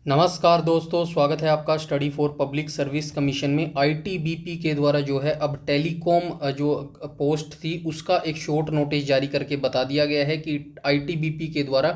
नमस्कार दोस्तों, स्वागत है आपका study for public service commission में। आईटीबीपी के द्वारा जो है अब टेलीकॉम जो पोस्ट थी उसका एक शॉर्ट नोटिस जारी करके बता दिया गया है कि आईटीबीपी के द्वारा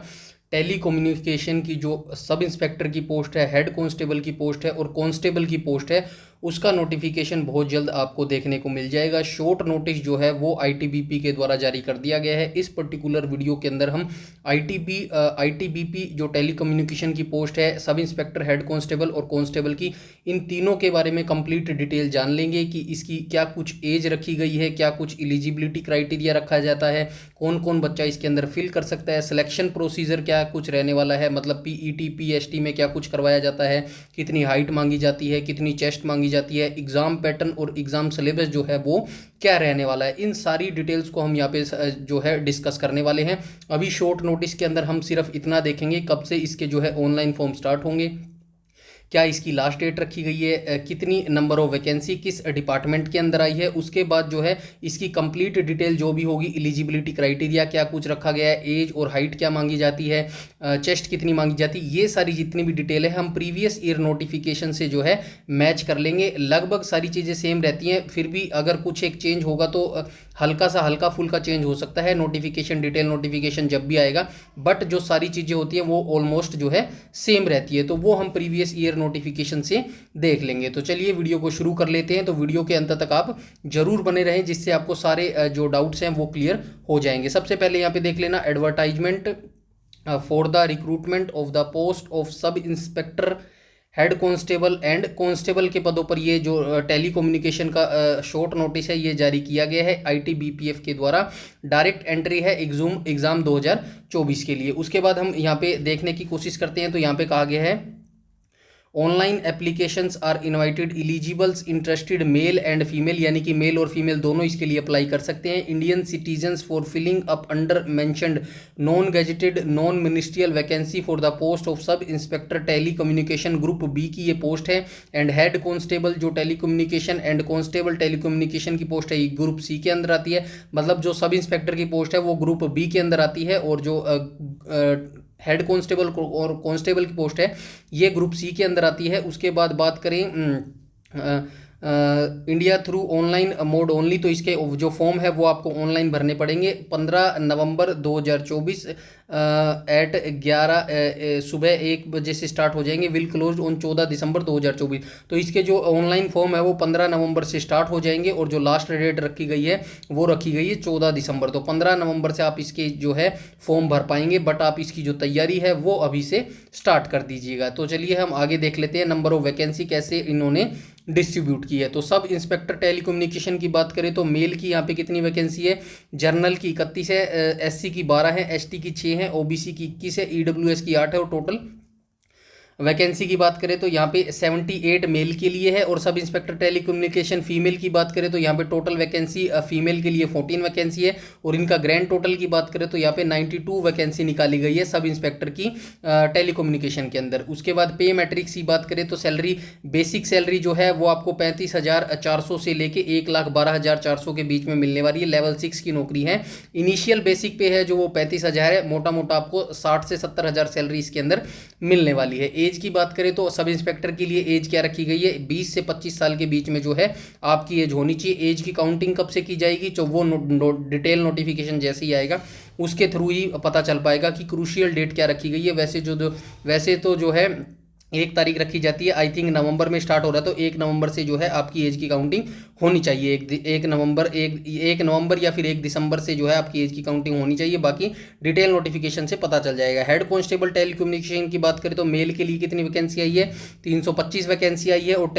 टेली कम्युनिकेशन की जो सब इंस्पेक्टर की पोस्ट है, हेड कांस्टेबल की पोस्ट है और कांस्टेबल की पोस्ट है, उसका नोटिफिकेशन बहुत जल्द आपको देखने को मिल जाएगा। शॉर्ट नोटिस जो है वो आईटीबीपी के द्वारा जारी कर दिया गया है। इस पर्टिकुलर वीडियो के अंदर हम आईटीबीपी जो टेली कम्युनिकेशन की पोस्ट है, सब इंस्पेक्टर, हेड कांस्टेबल और कांस्टेबल की, इन तीनों के बारे में कंप्लीट डिटेल जान लेंगे कि इसकी क्या कुछ एज रखी गई है, क्या कुछ एलिजिबिलिटी क्राइटेरिया रखा जाता है, कौन कौन बच्चा इसके अंदर फिल कर सकता है, सिलेक्शन प्रोसीजर क्या कुछ रहने वाला है, मतलब पीईटी पीएसटी में क्या कुछ करवाया जाता है, कितनी हाइट मांगी जाती है, कितनी चेस्ट मांगी जाती है, एग्जाम पैटर्न और एग्जाम सिलेबस जो है वो क्या रहने वाला है। इन सारी डिटेल्स को हम यहाँ पे जो है डिस्कस करने वाले हैं। अभी शॉर्ट नोटिस के अंदर हम सिर्फ इतना देखेंगे कब से इसके जो है ऑनलाइन फॉर्म स्टार्ट होंगे, क्या इसकी लास्ट डेट रखी गई है, कितनी नंबर ऑफ वैकेंसी किस डिपार्टमेंट के अंदर आई है, उसके बाद जो है इसकी कंप्लीट डिटेल जो भी होगी, एलिजिबिलिटी क्राइटेरिया क्या कुछ रखा गया है, एज और हाइट क्या मांगी जाती है, चेस्ट कितनी मांगी जाती है, ये सारी जितनी भी डिटेल है हम प्रीवियस ईयर नोटिफिकेशन से जो है मैच कर लेंगे। लगभग सारी चीज़ें सेम रहती हैं, फिर भी अगर कुछ एक चेंज होगा तो हल्का फुल्का चेंज हो सकता है नोटिफिकेशन, डिटेल नोटिफिकेशन जब भी आएगा, बट जो सारी चीज़ें होती हैं वो ऑलमोस्ट जो है सेम रहती है, तो वो हम प्रीवियस ईयर नोटिफिकेशन से देख लेंगे। तो चलिए वीडियो को शुरू कर लेते हैं। तो वीडियो के अंत तक आप जरूर बने रहें, जिससे आपको सारे जो डाउट्स हैं वो क्लियर हो जाएंगे। सबसे पहले यहाँ पे देख लेना, advertisement for the recruitment of the post of sub inspector, head constable and constable के पदों पर ये जो टेली कम्युनिकेशन का शॉर्ट नोटिस है ये जारी किया गया है आईटीबीपीएफ के द्वारा। डायरेक्ट एंट्री है एग्जाम 2024 के लिए। उसके बाद हम यहाँ पे देखने की कोशिश करते हैं, तो यहाँ पे कहा गया है online applications are invited, eligibles interested male and female, यानी कि मेल और फीमेल दोनों इसके लिए अप्लाई कर सकते हैं। Indian citizens for filling up under mentioned non gazetted non ministerial vacancy for the post of sub inspector tele communication, group B की ये पोस्ट है। एंड हेड कांस्टेबल जो tele communication and constable tele communication की post है ये group C के अंदर आती है, मतलब जो सब इंस्पेक्टर की पोस्ट है वो ग्रुप बी के अंदर आती है, और जो हेड कांस्टेबल और कांस्टेबल की पोस्ट है ये ग्रुप सी के अंदर आती है। उसके बाद बात करें India through online mode only, तो इसके जो फॉर्म है वो आपको ऑनलाइन भरने पड़ेंगे। 15 नवंबर 2024 एट 11 सुबह 1 बजे से स्टार्ट हो जाएंगे, विल क्लोज ऑन 14 दिसंबर 2024। तो इसके जो ऑनलाइन फॉर्म है वो 15 नवंबर से स्टार्ट हो जाएंगे, और जो लास्ट डेट रखी गई है वो रखी गई है 14 दिसंबर। तो 15 नवंबर से आप इसके जो है फॉर्म भर पाएंगे, बट आप इसकी जो तैयारी है वो अभी से स्टार्ट कर दीजिएगा। तो चलिए हम आगे देख लेते हैं नंबर ऑफ वैकेंसी कैसे इन्होंने डिस्ट्रीब्यूट की है। तो सब इंस्पेक्टर टेलीकम्युनिकेशन की बात करें तो मेल की यहाँ पे कितनी वैकेंसी है, जर्नल की 31 है, एससी की 12 है, एसटी की 6 है, ओबीसी की 21 है, ईडब्ल्यूएस की 8 है, और टोटल वैकेंसी की बात करें तो यहाँ पे 78 मेल के लिए है। और सब इंस्पेक्टर टेलीकम्युनिकेशन फीमेल की बात करें तो यहाँ पे टोटल वैकेंसी फीमेल के लिए 14 वैकेंसी है, और इनका ग्रैंड टोटल की बात करें तो यहाँ पे 92 वैकेंसी निकाली गई है सब इंस्पेक्टर की टेलीकम्युनिकेशन के अंदर। उसके बाद पे मैट्रिक्स की बात करें तो सैलरी, बेसिक सैलरी जो है वो आपको 35,400 से लेके 1,12,400 के बीच में मिलने वाली है। लेवल 6 की नौकरी है। इनिशियल बेसिक पे है जो वो 35,000 है, मोटा मोटा आपको 60 से 70,000 सैलरी इसके अंदर मिलने वाली है। एज की बात करें तो सब इंस्पेक्टर के लिए एज क्या रखी गई है, 20 से 25 साल के बीच में जो है आपकी एज होनी चाहिए। एज की काउंटिंग कब से की जाएगी, तो वो डिटेल नोटिफिकेशन जैसे ही आएगा उसके थ्रू ही पता चल पाएगा कि क्रूशियल डेट क्या रखी गई है। वैसे तो जो है 1 तारीख रखी जाती है, आई थिंक नवंबर में स्टार्ट हो रहा है, तो 1 नवंबर से जो है आपकी एज की काउंटिंग होनी चाहिए। एक नवंबर या फिर 1 दिसंबर से जो है आपकी एज की काउंटिंग होनी चाहिए, बाकी डिटेल नोटिफिकेशन से पता चल जाएगा। हेड कांस्टेबल टेलीकम्युनिकेशन की बात करें तो मेल के लिए कितनी वैकेंसी आई है, 325 वैकेंसी आई है। और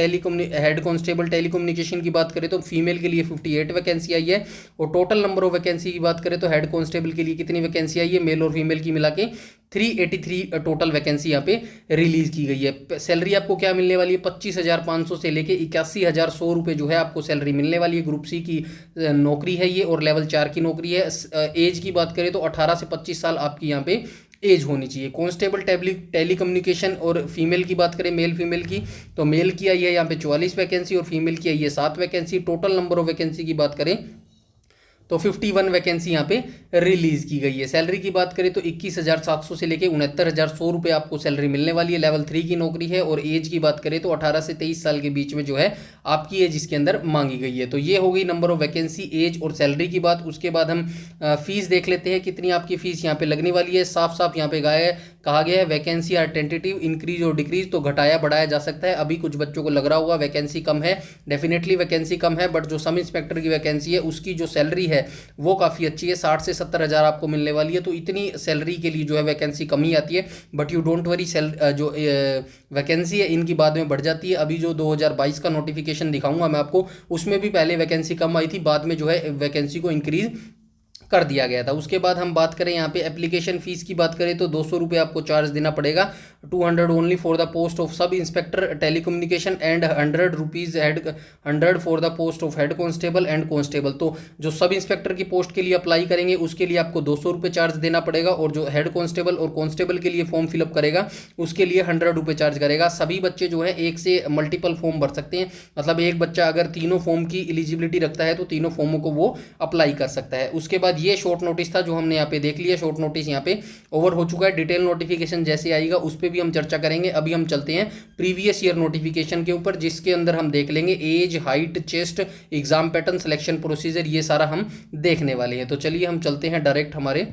हेड कांस्टेबल टेलीकम्युनिकेशन की बात करें तो फीमेल के लिए 58 वैकेंसी आई है। और टोटल नंबर ऑफ वैकेंसी की बात करें तो हेड कांस्टेबल के लिए कितनी वैकेंसी आई है, मेल और फीमेल की मिला के 383 टोटल वैकेंसी यहाँ पे रिलीज की गई है। सैलरी आपको क्या मिलने वाली है, 25,500 से लेके 81,100 रुपये जो है आपको सैलरी मिलने वाली है। ग्रुप सी की नौकरी है ये, और लेवल 4 की नौकरी है। एज की बात करें तो 18 से 25 साल आपकी यहाँ पे एज होनी चाहिए। कांस्टेबल टेली कम्युनिकेशन और फीमेल की बात करें, मेल फीमेल की, तो मेल की आई है यहाँ पे 44 वैकेंसी और फीमेल की आई है 7 vacancy. Total number of vacancy की बात करें तो 51 वैकेंसी यहाँ पे रिलीज की गई है। सैलरी की बात करें तो 21,700 से लेके 69,100 रुपये आपको सैलरी मिलने वाली है। लेवल 3 की नौकरी है। और एज की बात करें तो 18 से 23 साल के बीच में जो है आपकी एज इसके अंदर मांगी गई है। तो ये हो गई नंबर ऑफ वैकेंसी, एज और सैलरी की बात। उसके बाद हम फीस देख लेते हैं कितनी आपकी फीस यहाँ पे लगने वाली है। साफ साफ यहाँ पे कहा गया है वैकेंसी आर टेंटेटिव, इंक्रीज और डिक्रीज, तो घटाया बढ़ाया जा सकता है। अभी कुछ बच्चों को लग रहा होगा वैकेंसी कम है, डेफिनेटली वैकेंसी कम है, बट जो सब इंस्पेक्टर की वैकेंसी है उसकी जो सैलरी है वो काफ़ी अच्छी है, 60 से 70 हज़ार आपको मिलने वाली है। तो इतनी सैलरी के लिए जो है वैकेंसी कम ही आती है। बट यू डोंट वरी, जो वैकेंसी है इनकी बाद में बढ़ जाती है। अभी जो 2022 का नोटिफिकेशन दिखाऊंगा मैं आपको, उसमें भी पहले वैकेंसी कम आई थी, बाद में जो है वैकेंसी को इंक्रीज कर दिया गया था। उसके बाद हम बात करें यहाँ पे एप्लीकेशन फीस की बात करें तो 200 रुपये आपको चार्ज देना पड़ेगा। 200 only for the post of sub inspector telecommunication and 100 rupees 100 for the post of head constable and constable. तो जो सब इंस्पेक्टर की पोस्ट के लिए अप्लाई करेंगे उसके लिए आपको 200 रुपये चार्ज देना पड़ेगा। और जो हेड कांस्टेबल और कांस्टेबल के लिए फॉर्म फिलअप करेगा उसके लिए 100 रुपये चार्ज करेगा। सभी बच्चे जो है एक से मल्टीपल फॉर्म भर सकते हैं, मतलब एक बच्चा अगर तीनों फॉर्म की एलिजिबिलिटी रखता है तो तीनों फॉर्मों को वो अप्लाई कर सकता है। उसके बाद ये शॉर्ट नोटिस था जो हमने यहाँ पे देख लिया। शॉर्ट नोटिस यहाँ पे ओवर हो चुका है। डिटेल नोटिफिकेशन जैसे आएगा उस पर भी हम चर्चा करेंगे। अभी हम चलते हैं प्रीवियस ईयर नोटिफिकेशन के ऊपर, जिसके अंदर हम देख लेंगे age, height, chest, exam pattern, selection procedure, ये सारा हम देखने वाले हैं। तो चलिए हम चलते हैं डायरेक्ट हमारे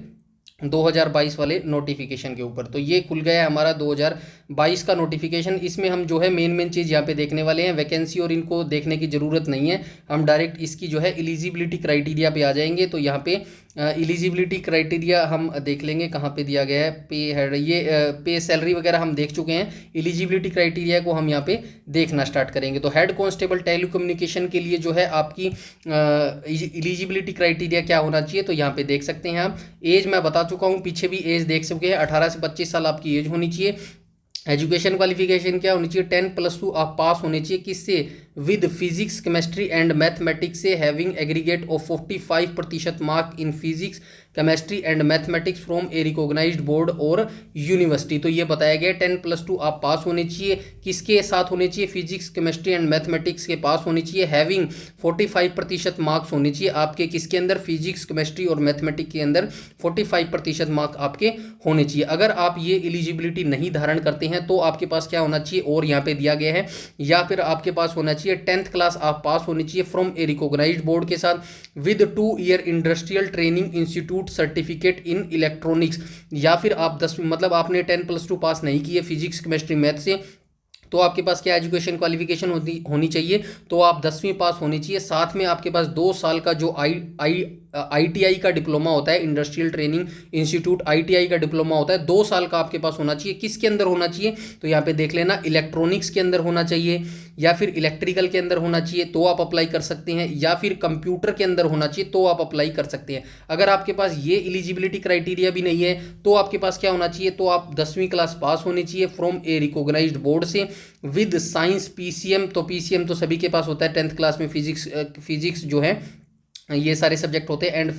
2022 वाले नोटिफिकेशन के ऊपर। तो ये खुल गया है हमारा 2022 का नोटिफिकेशन। इसमें हम जो है मेन चीज़ यहाँ पे देखने वाले हैं। वैकेंसी और इनको देखने की ज़रूरत नहीं है, हम डायरेक्ट इसकी जो है एलिजिबिलिटी क्राइटेरिया पे आ जाएंगे। तो यहाँ पे एलिजिबिलिटी क्राइटेरिया हम देख लेंगे कहाँ पे दिया गया है। पे हेड, ये पे सैलरी वगैरह हम देख चुके हैं। एलिजिबिलिटी क्राइटेरिया को हम यहाँ पे देखना स्टार्ट करेंगे। तो हेड कांस्टेबल टेलीकम्युनिकेशन के लिए जो है आपकी एलिजिबिलिटी क्राइटेरिया क्या होना चाहिए, तो यहाँ पे देख सकते हैं आप। एज मैं बता चुका हूँ, पीछे भी एज देख चुके हैं, 18 से 25 साल आपकी एज होनी चाहिए। एजुकेशन क्वालिफिकेशन क्या होनी चाहिए, 10+2 आप पास होने चाहिए। किससे, with physics, chemistry and mathematics से, having aggregate of 45% mark in physics, chemistry and mathematics from a recognised board और यूनिवर्सिटी। तो ये बताया गया 10+2 आप पास होने चाहिए। किसके साथ होने चाहिए, फिजिक्स, केमिस्ट्री एंड मैथमेटिक्स के पास होनी चाहिए। हैविंग 45% मार्क्स होने चाहिए आपके किसके अंदर, फिजिक्स, केमिस्ट्री और मैथमेटिक्स के अंदर 45% मार्क आपके होने चाहिए। अगर आप ये एलिजिबिलिटी नहीं धारण करते हैं तो आपके पास क्या होना चाहिए, और यहाँ पे दिया गया है, या फिर आपके पास होना चाहिए 10th क्लास आप पास होनी चाहिए फ्रॉम ए रिकॉग्नाइज्ड बोर्ड के साथ, with 2 year industrial training institute certificate in electronics. या फिर आप 10, मतलब आपने 10+2 पास नहीं किए फिजिक्स, केमिस्ट्री, मैथ से, तो आपके पास क्या एजुकेशन क्वालिफिकेशन होनी चाहिए, तो आप 10वीं पास होनी चाहिए। साथ में आपके पास 2 साल का जो ITI का डिप्लोमा होता है, इंडस्ट्रियल ट्रेनिंग इंस्टीट्यूट ITI का डिप्लोमा होता है, 2 साल का आपके पास होना चाहिए। किसके अंदर होना चाहिए, तो यहाँ पे देख लेना, इलेक्ट्रॉनिक्स के अंदर होना चाहिए, या फिर इलेक्ट्रिकल के अंदर होना चाहिए तो आप अप्लाई कर सकते हैं, या फिर कंप्यूटर के अंदर होना चाहिए तो आप अप्लाई कर सकते हैं। अगर आपके पास ये एलिजिबिलिटी क्राइटेरिया भी नहीं है तो आपके पास क्या होना चाहिए, तो आप 10वीं क्लास पास होनी चाहिए फ्रॉम ए रिकॉग्नाइज्ड बोर्ड से, विद साइंस PCM। तो PCM तो सभी के पास होता है 10th क्लास में, फिजिक्स जो है ये सारे सब्जेक्ट होते हैं। एंड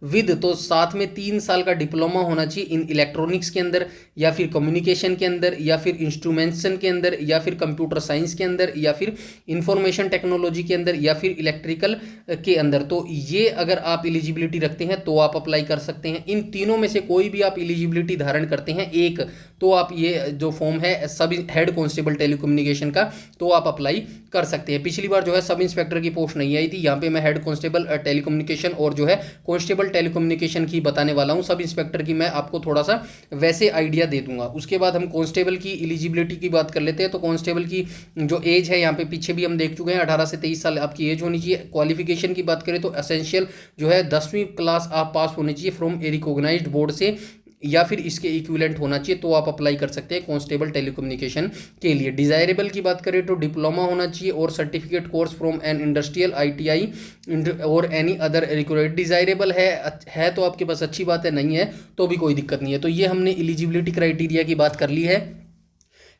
विद, तो साथ में 3 साल का डिप्लोमा होना चाहिए इन इलेक्ट्रॉनिक्स के अंदर, या फिर कम्युनिकेशन के अंदर, या फिर इंस्ट्रूमेंटेशन के अंदर, या फिर कंप्यूटर साइंस के अंदर, या फिर इंफॉर्मेशन टेक्नोलॉजी के अंदर, या फिर इलेक्ट्रिकल के अंदर। तो ये अगर आप एलिजिबिलिटी रखते हैं तो आप अप्लाई कर सकते हैं। इन तीनों में से कोई भी आप एलिजिबिलिटी धारण करते हैं एक, तो आप ये जो फॉर्म है सब हेड कांस्टेबल टेलीकम्युनिकेशन का, तो आप अप्लाई कर सकते हैं। पिछली बार जो है सब इंस्पेक्टर की पोस्ट नहीं आई थी, यहाँ पे मैं हेड कांस्टेबल टेलीकम्युनिकेशन और जो है कांस्टेबल टेलीकम्युनिकेशन की बताने वाला हूँ। सब इंस्पेक्टर की मैं आपको थोड़ा सा वैसे आइडिया दे दूंगा। उसके बाद हम कांस्टेबल की एलिजिबिलिटी की बात कर लेते हैं। तो कांस्टेबल की जो एज है यहाँ पे पीछे भी हम देख चुके हैं, 18 से 23 साल आपकी एज होनी चाहिए। क्वालिफिकेशन की बात करें तो एसेंशियल जो है 10वीं क्लास आप पास होनी चाहिए फ्रॉम ए रिकॉग्नाइज्ड बोर्ड से, या फिर इसके इक्विवेलेंट होना चाहिए, तो आप अप्लाई कर सकते हैं कांस्टेबल टेलीकम्युनिकेशन के लिए। डिजायरेबल की बात करें तो डिप्लोमा होना चाहिए और certificate course from an industrial ITI और एनी अदर रिक्वायर्ड। डिजायरेबल है तो आपके पास अच्छी बात है, नहीं है तो भी कोई दिक्कत नहीं है। तो ये हमने एलिजिबिलिटी क्राइटेरिया की बात कर ली है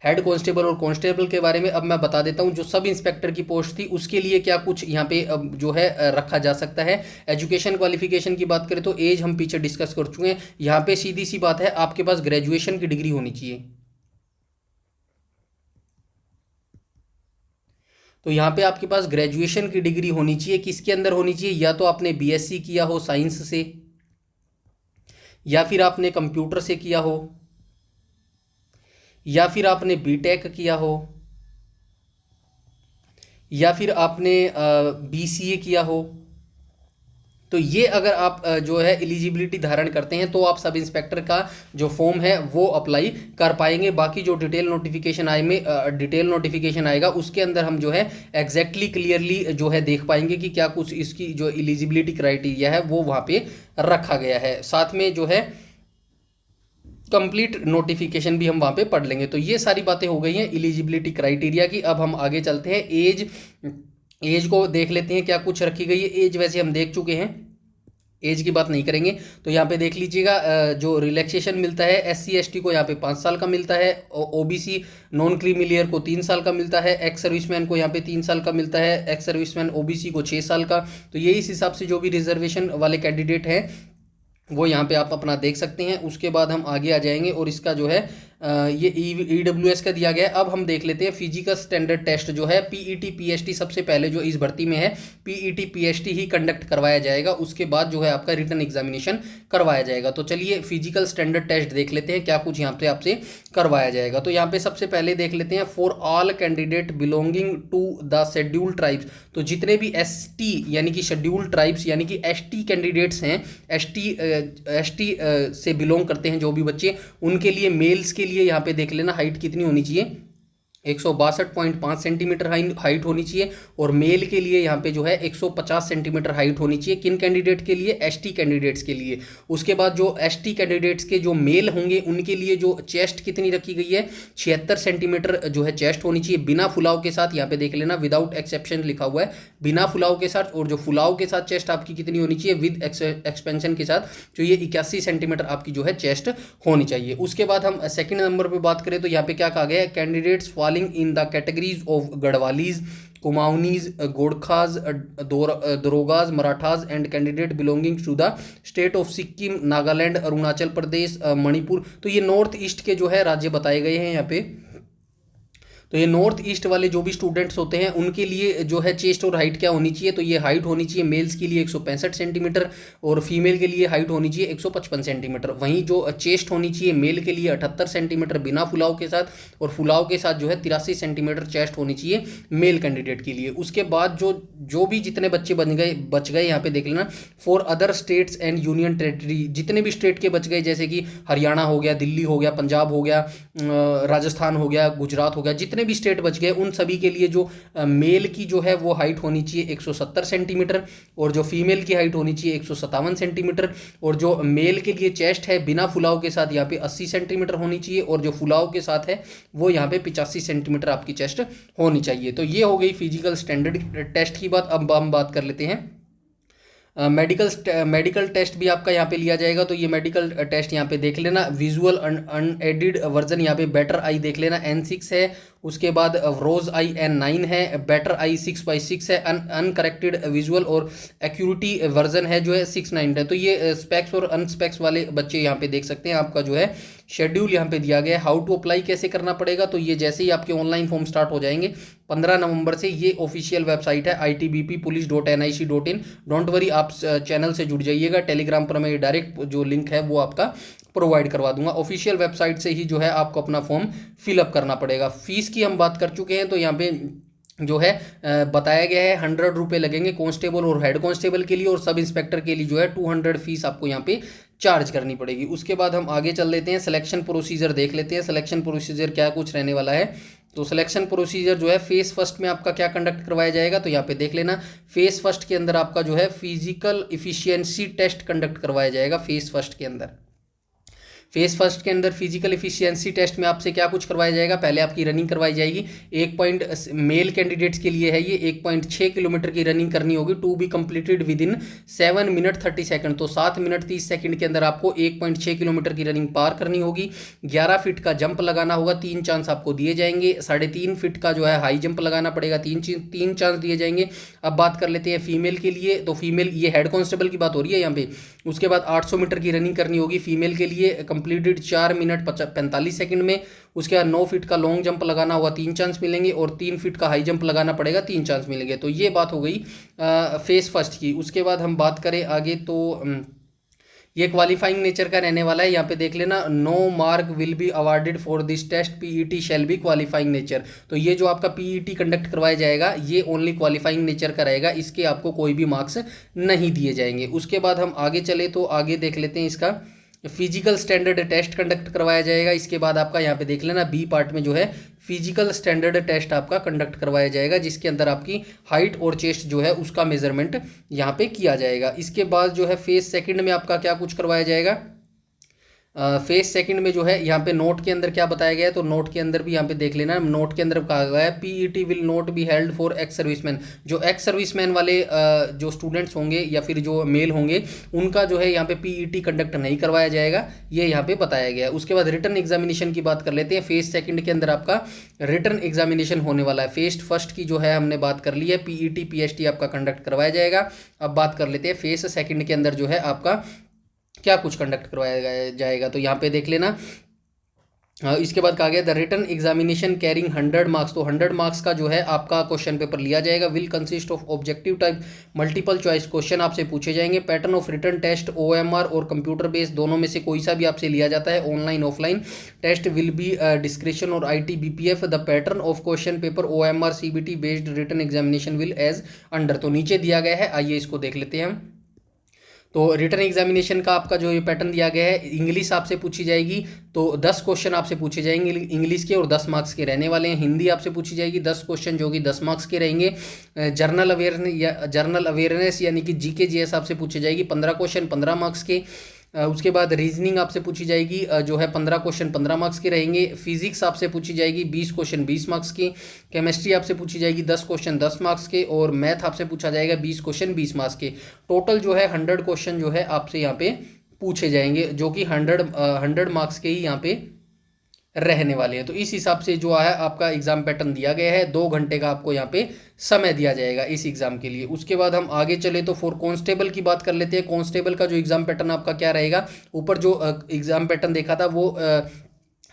हेड कांस्टेबल और कांस्टेबल के बारे में। अब मैं बता देता हूं जो सब इंस्पेक्टर की पोस्ट थी उसके लिए क्या कुछ यहाँ पे जो है रखा जा सकता है। एजुकेशन क्वालिफिकेशन की बात करें तो एज हम पीछे डिस्कस कर चुके हैं। यहाँ पे सीधी सी बात है, आपके पास ग्रेजुएशन की डिग्री होनी चाहिए। तो यहाँ पे आपके पास ग्रेजुएशन की डिग्री होनी चाहिए, किसके अंदर होनी चाहिए, या तो आपने बीएससी किया हो साइंस से, या फिर आपने कंप्यूटर से किया हो, या फिर आपने बीटेक किया हो, या फिर आपने बीसीए किया हो। तो ये अगर आप जो है एलिजिबिलिटी धारण करते हैं तो आप सब इंस्पेक्टर का जो फॉर्म है वो अप्लाई कर पाएंगे। बाकी जो डिटेल नोटिफिकेशन आएगा उसके अंदर हम जो है एग्जैक्टली क्लियरली जो है देख पाएंगे कि क्या कुछ इसकी जो एलिजिबिलिटी क्राइटेरिया है वो वहाँ पे रखा गया है। साथ में जो है कंप्लीट नोटिफिकेशन भी हम वहाँ पे पढ़ लेंगे। तो ये सारी बातें हो गई हैं एलिजिबिलिटी क्राइटेरिया की। अब हम आगे चलते हैं, एज को देख लेते हैं क्या कुछ रखी गई है। एज वैसे हम देख चुके हैं, एज की बात नहीं करेंगे। तो यहाँ पे देख लीजिएगा जो रिलैक्सेशन मिलता है एससी एसटी को यहाँ पे 5 साल का मिलता है, ओबीसी नॉन क्रीमी लेयर को 3 साल का मिलता है, एक्स सर्विसमैन को यहाँ पे 3 साल का मिलता है, एक्स सर्विसमैन ओबीसी को 6 साल का। तो ये इस हिसाब से जो भी रिजर्वेशन वाले कैंडिडेट हैं वो यहाँ पे आप अपना देख सकते हैं। उसके बाद हम आगे आ जाएंगे और इसका जो है ये EWS का दिया गया है। अब हम देख लेते हैं फिजिकल स्टैंडर्ड टेस्ट जो है पीईटी पीएसटी सबसे पहले जो इस भर्ती में है पीईटी पीएसटी ही कंडक्ट करवाया जाएगा, उसके बाद जो है आपका रिटन एग्जामिनेशन करवाया जाएगा। तो चलिए फिजिकल स्टैंडर्ड टेस्ट देख लेते हैं क्या कुछ यहाँ पे आपसे करवाया जाएगा। तो यहाँ पे सबसे पहले देख लेते हैं for all candidate belonging to the scheduled tribes. तो जितने भी एसटी यानी कि शेड्यूल्ड ट्राइब्स यानी कि एसटी कैंडिडेट्स हैं, एसटी से बिलोंग करते हैं जो भी बच्चे, उनके लिए मेल्स के लिए यहाँ पे देख लेना हाइट कितनी होनी चाहिए, 162.5 सेंटीमीटर हाइट होनी चाहिए। और मेल के लिए यहाँ पे जो है 150 सेंटीमीटर हाइट होनी चाहिए। किन कैंडिडेट के लिए, एसटी कैंडिडेट्स के लिए। उसके बाद जो एसटी कैंडिडेट्स के जो मेल होंगे उनके लिए जो चेस्ट कितनी रखी गई है, 76 सेंटीमीटर जो है चेस्ट होनी चाहिए बिना फुलाव के साथ। यहाँ पे देख लेना विदाउट एक्सेप्शन लिखा हुआ है, बिना फुलाव के साथ। और जो फुलाव के साथ चेस्ट आपकी कितनी होनी चाहिए, विद एक्सपेंशन के साथ, जो ये 81 सेंटीमीटर आपकी जो है चेस्ट होनी चाहिए। उसके बाद हम सेकंड नंबर पे बात करें तो यहाँ पे क्या कहा गया है, candidates in the categories of Gadwalis, Kumaunis, Godkhas, Darogas, Marathas and candidate belonging to the state of Sikkim, Nagaland, Arunachal Pradesh, Manipur. तो ये नॉर्थ ईस्ट के जो है राज्य बताए गए हैं यहाँ पे। तो ये नॉर्थ ईस्ट वाले जो भी स्टूडेंट्स होते हैं उनके लिए जो है चेस्ट और हाइट क्या होनी चाहिए, तो ये हाइट होनी चाहिए मेल्स के लिए 165 सेंटीमीटर और फीमेल के लिए हाइट होनी चाहिए 155 सेंटीमीटर। वहीं जो चेस्ट होनी चाहिए मेल के लिए 78 सेंटीमीटर बिना फुलाव के साथ, और फुलाव के साथ जो है 83 सेंटीमीटर चेस्ट होनी चाहिए मेल कैंडिडेट के लिए। उसके बाद जो भी जितने बच्चे बच गए यहाँ पे देख लेना, for other states and union territory, जितने भी स्टेट के बच गए जैसे कि हरियाणा हो गया, दिल्ली हो गया, पंजाब हो गया, राजस्थान हो गया, गुजरात हो गया, जितने भी स्टेट बच गए उन सभी के लिए जो मेल की जो है वो हाइट होनी चाहिए 170 सेंटीमीटर और जो फीमेल की हाइट होनी चाहिए 157 सेंटीमीटर। और जो मेल के लिए चेस्ट है बिना फुलाव के साथ यहाँ पे 80 सेंटीमीटर होनी चाहिए और जो फुलाव के साथ है वो यहाँ पे 85 सेंटीमीटर आपकी चेस्ट होनी चाहिए। तो ये हो गई फिजिकल स्टैंडर्ड टेस्ट की बात। अब हम बात कर लेते हैं मेडिकल टेस्ट भी आपका यहाँ पे लिया जाएगा। तो ये मेडिकल टेस्ट यहाँ पे देख लेना, विजुअल अनएडिड वर्जन यहाँ पे बेटर आई देख लेना N6 है, उसके बाद रोज आई N9 है, बेटर आई 6/6 है, अनकरेक्टेड विजुअल और एक्यूरिटी वर्जन है जो है 6/9 है। तो ये स्पेक्स और अनस्पेक्स वाले बच्चे यहाँ पे देख सकते हैं। आपका जो है शेड्यूल यहाँ पे दिया गया है, हाउ टू अप्लाई कैसे करना पड़ेगा। तो ये जैसे ही आपके ऑनलाइन फॉर्म स्टार्ट हो जाएंगे 15 नवंबर से, ये ऑफिशियल वेबसाइट है itbppolice.nic.in। डोंट वरी, आप चैनल से जुड़ जाइएगा, टेलीग्राम पर मैं डायरेक्ट जो लिंक है वो आपका प्रोवाइड करवा दूंगा। ऑफिशियल वेबसाइट से ही जो है आपको अपना फॉर्म फिलअप करना पड़ेगा। फीस की हम बात कर चुके हैं, तो यहाँ पे जो है बताया गया है 100 रुपये लगेंगे कांस्टेबल और हेड कांस्टेबल के लिए, और सब इंस्पेक्टर के लिए जो है 200 फीस आपको यहाँ पे चार्ज करनी पड़ेगी। उसके बाद हम आगे चल लेते हैं, सिलेक्शन प्रोसीजर देख लेते हैं। सिलेक्शन प्रोसीजर क्या कुछ रहने वाला है। तो सिलेक्शन प्रोसीजर जो है फेज फर्स्ट में आपका क्या कंडक्ट करवाया जाएगा, तो यहाँ पे देख लेना फेज फर्स्ट के अंदर आपका जो है फिजिकल इफिशियंसी टेस्ट कंडक्ट करवाया जाएगा। फेज फर्स्ट के अंदर फिजिकल एफिशिएंसी टेस्ट में आपसे क्या कुछ करवाया जाएगा, पहले आपकी रनिंग करवाई जाएगी। मेल कैंडिडेट्स के लिए है ये 1.6 किलोमीटर की रनिंग करनी होगी, to be completed within 7 minute 30 second. तो 7 मिनट 30 सेकंड के अंदर आपको 1.6 किलोमीटर की रनिंग पार करनी होगी। 11 फीट का जंप लगाना होगा, 3 चांस आपको दिए जाएंगे। 3.5 फीट का जो है हाई जंप लगाना पड़ेगा, 3 चांस दिए जाएंगे। अब बात कर लेते हैं फीमेल के लिए। तो फीमेल, ये हेड कांस्टेबल की बात हो रही है यहाँ पे, उसके बाद 800 मीटर की रनिंग करनी होगी फीमेल के लिए, कंप्लीटेड 4 मिनट 45 सेकंड में। उसके बाद 9 फीट का लॉन्ग जंप लगाना हुआ 3 चांस मिलेंगे, और 3 फीट का हाई जंप लगाना पड़ेगा 3 चांस मिलेंगे। तो ये बात हो गई फेज फर्स्ट की। उसके बाद हम बात करें आगे तो ये क्वालिफाइंग नेचर का रहने वाला है। यहाँ पे देख लेना, no mark will be awarded for this test, PET shall be qualifying nature. तो ये जो आपका पीईटी कंडक्ट करवाया जाएगा ये ओनली क्वालिफाइंग नेचर का रहेगा, इसके आपको कोई भी मार्क्स नहीं दिए जाएंगे। उसके बाद हम आगे चले तो आगे देख लेते हैं इसका फिजिकल स्टैंडर्ड टेस्ट कंडक्ट करवाया जाएगा। इसके बाद आपका यहाँ पे देख लेना बी पार्ट में जो है फिजिकल स्टैंडर्ड टेस्ट आपका कंडक्ट करवाया जाएगा, जिसके अंदर आपकी हाइट और चेस्ट जो है उसका मेजरमेंट यहाँ पे किया जाएगा। इसके बाद जो है फेज सेकंड में आपका क्या कुछ करवाया जाएगा, फेज सेकंड में जो है यहाँ पे नोट के अंदर क्या बताया गया है, तो नोट के अंदर भी यहाँ पे देख लेना, नोट के अंदर कहा गया है PET will not be held for ex serviceman. जो एक्स सर्विसमैन वाले जो स्टूडेंट्स होंगे या फिर जो मेल होंगे उनका जो है यहाँ पे पीईटी कंडक्ट नहीं करवाया जाएगा, ये यहाँ पे बताया गया है। उसके बाद रिटर्न एग्जामिनेशन की बात कर लेते हैं। फेज सेकंड के अंदर आपका रिटर्न एग्जामिनेशन होने वाला है। फेज फर्स्ट की जो है हमने बात कर ली है, पीईटी पीएचटी आपका कंडक्ट करवाया जाएगा। अब बात कर लेते हैं फेज सेकंड के अंदर जो है आपका क्या कुछ कंडक्ट करवाया जाएगा। तो यहाँ पे देख लेना, इसके बाद कहा गया the written examination carrying 100 marks. तो 100 मार्क्स का जो है आपका क्वेश्चन पेपर लिया जाएगा। Will consist of objective type multiple choice question आपसे पूछे जाएंगे। Pattern of return test OMR और कंप्यूटर बेस्ड दोनों में से कोई सा भी आपसे लिया जाता है, online offline. Test will be description और ITBPF. The pattern of question paper OMR CBT based written examination will as under. तो नीचे दिया गया है, आइए इसको देख लेते हैं हम। तो रिटर्न एग्जामिनेशन का आपका जो ये पैटर्न दिया गया है, इंग्लिश आपसे पूछी जाएगी तो 10 क्वेश्चन आपसे पूछे जाएंगे इंग्लिश के और 10 मार्क्स के रहने वाले हैं। हिंदी आपसे पूछी जाएगी 10 क्वेश्चन जो कि 10 मार्क्स के रहेंगे। जनरल अवेयरनेस यानी कि जीके जीएस आपसे पूछी जाएगी 15 क्वेश्चन 15 मार्क्स के। उसके बाद रीजनिंग आपसे पूछी जाएगी जो है 15 क्वेश्चन 15 मार्क्स के रहेंगे। फिजिक्स आपसे पूछी जाएगी 20 क्वेश्चन 20 मार्क्स की। केमिस्ट्री आपसे पूछी जाएगी 10 क्वेश्चन 10 मार्क्स के, और मैथ आपसे पूछा जाएगा 20 क्वेश्चन 20 मार्क्स के। टोटल जो है 100 क्वेश्चन जो है आपसे यहाँ पे पूछे जाएंगे, जो कि 100 मार्क्स के ही यहाँ पे रहने वाले हैं। तो इस हिसाब से जो है आपका एग्जाम पैटर्न दिया गया है। 2 घंटे का आपको यहाँ पे समय दिया जाएगा इस एग्जाम के लिए। उसके बाद हम आगे चले तो फॉर कांस्टेबल की बात कर लेते हैं। कांस्टेबल का जो एग्जाम पैटर्न आपका क्या रहेगा, ऊपर जो एग्जाम पैटर्न देखा था वो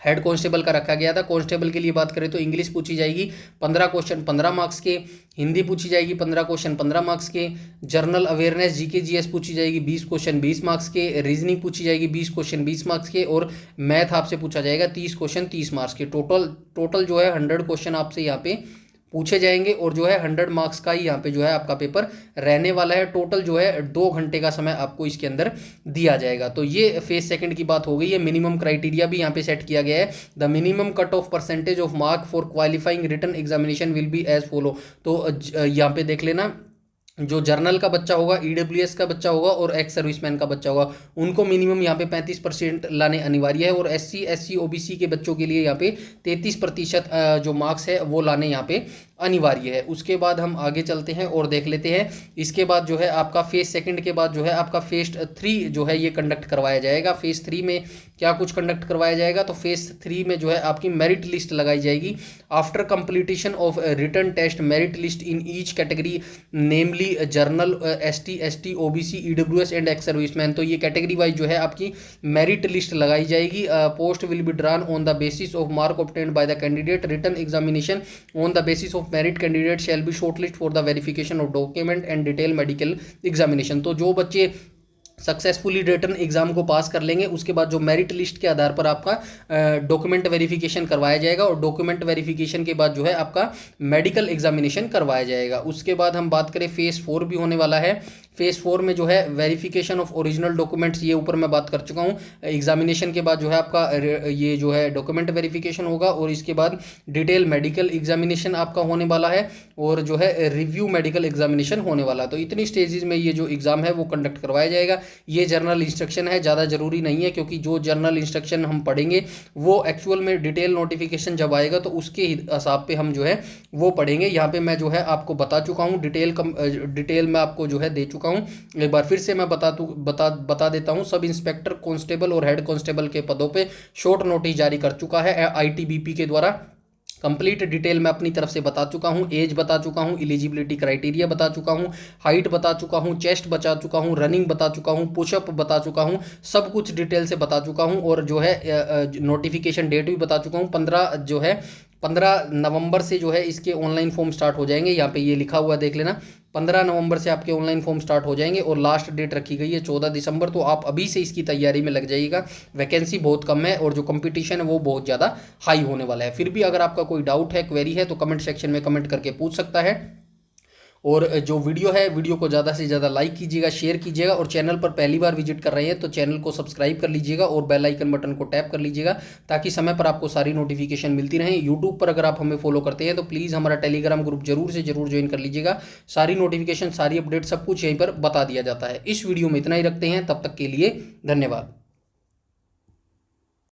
हेड कांस्टेबल का रखा गया था। कांस्टेबल के लिए बात करें तो इंग्लिश पूछी जाएगी 15 क्वेश्चन 15 मार्क्स के। हिंदी पूछी जाएगी 15 क्वेश्चन 15 मार्क्स के। जनरल अवेयरनेस जीके जीएस पूछी जाएगी 20 क्वेश्चन 20 मार्क्स के। रीजनिंग पूछी जाएगी 20 क्वेश्चन 20 मार्क्स के, और मैथ आपसे पूछा जाएगा 30 क्वेश्चन 30 मार्क्स के। टोटल जो है 100 क्वेश्चन आपसे यहाँ पे पूछे जाएंगे, और जो है 100 मार्क्स का ही यहाँ पे जो है आपका पेपर रहने वाला है। टोटल जो है 2 घंटे का समय आपको इसके अंदर दिया जाएगा। तो ये फेज सेकंड की बात हो गई है। मिनिमम क्राइटेरिया भी यहाँ पे सेट किया गया है। The minimum cut off percentage of mark for qualifying written examination will be as follow. तो यहाँ पे देख लेना, जो जर्नल का बच्चा होगा, ईडब्ल्यूएस का बच्चा होगा और एक्स सर्विसमैन का बच्चा होगा, उनको मिनिमम यहाँ पे 35% लाने अनिवार्य है। और एससी एससी ओबीसी के बच्चों के लिए यहाँ पे 33% जो मार्क्स है वो लाने यहाँ पे अनिवार्य है। उसके बाद हम आगे चलते हैं और देख लेते हैं। इसके बाद जो है आपका फेज सेकंड के बाद जो है आपका फेज 3 जो है ये कंडक्ट करवाया जाएगा। फेज 3 में क्या कुछ कंडक्ट करवाया जाएगा, तो फेज 3 में जो है आपकी मेरिट लिस्ट लगाई जाएगी। After completion of written test merit list in each category namely general ST ST OBC EWS and ex serviceman. तो ये कैटेगरी वाइज जो है आपकी मेरिट लिस्ट लगाई जाएगी। Post will be drawn on the basis of mark obtained by the candidate. Written examination on the basis of merit candidate shall be shortlisted for the verification of document and detailed medical examination। तो जो बच्चे successfully written exam को पास कर लेंगे उसके बाद जो merit list के आधार पर आपका डॉक्यूमेंट वेरिफिकेशन करवाया जाएगा, और डॉक्यूमेंट वेरिफिकेशन के बाद जो है आपका मेडिकल एग्जामिनेशन करवाया जाएगा। उसके बाद हम बात करें फेज 4 भी होने वाला है। फेज 4 में जो है वेरिफिकेशन ऑफ ओरिजिनल डॉक्यूमेंट्स, ये ऊपर मैं बात कर चुका हूँ। एग्जामिनेशन के बाद जो है आपका ये जो है डॉक्यूमेंट वेरिफिकेशन होगा, और इसके बाद डिटेल मेडिकल एग्जामिनेशन आपका होने वाला है, और जो है रिव्यू मेडिकल एग्जामिनेशन होने वाला है। तो इतनी स्टेजेस में ये जो एग्जाम है वो कंडक्ट करवाया जाएगा। ये जर्नल इंस्ट्रक्शन है, ज़्यादा जरूरी नहीं है, क्योंकि जो जर्नल इंस्ट्रक्शन हम पढ़ेंगे वो एक्चुअल में डिटेल नोटिफिकेशन जब आएगा तो उसके हिसाब पे हम जो है वो पढ़ेंगे। यहाँ पे मैं जो है आपको बता चुका हूँ, डिटेल में आपको जो है दे चुका हूँ। एक बार फिर से मैं बता देता हूँ। सब इंस्पेक्टर कांस्टेबल और हेड कांस्टेबल के पदों पे शॉर्ट नोटिस जारी कर चुका है आईटीबीपी के द्वारा। कंप्लीट डिटेल मैं अपनी तरफ से बता चुका हूँ, एज बता चुका हूँ, एलिजिबिलिटी क्राइटेरिया बता चुका हूँ, हाइट बता चुका हूँ, चेस्ट बता चुका हूँ, रनिंग बता चुका हूँ, पुशअप बता चुका हूँ, सब कुछ डिटेल से बता चुका हूँ। और जो है नोटिफिकेशन डेट भी बता चुका हूँ, 15 नवंबर से जो है इसके ऑनलाइन फॉर्म स्टार्ट हो जाएंगे। यहाँ पे ये लिखा हुआ देख लेना, 15 नवंबर से आपके ऑनलाइन फॉर्म स्टार्ट हो जाएंगे और लास्ट डेट रखी गई है 14 दिसंबर। तो आप अभी से इसकी तैयारी में लग जाइएगा। वैकेंसी बहुत कम है और जो कंपटीशन है वो बहुत ज़्यादा हाई होने वाला है। फिर भी अगर आपका कोई डाउट है, क्वेरी है, तो कमेंट सेक्शन में कमेंट करके पूछ सकता है। और जो वीडियो है, वीडियो को ज़्यादा से ज़्यादा लाइक कीजिएगा, शेयर कीजिएगा, और चैनल पर पहली बार विजिट कर रहे हैं तो चैनल को सब्सक्राइब कर लीजिएगा और बेल आइकन बटन को टैप कर लीजिएगा, ताकि समय पर आपको सारी नोटिफिकेशन मिलती रहें। यूट्यूब पर अगर आप हमें फॉलो करते हैं तो प्लीज़ हमारा टेलीग्राम ग्रुप जरूर से जरूर ज्वाइन कर लीजिएगा। सारी नोटिफिकेशन, सारी अपडेट, सब कुछ यहीं पर बता दिया जाता है। इस वीडियो में इतना ही रखते हैं, तब तक के लिए धन्यवाद।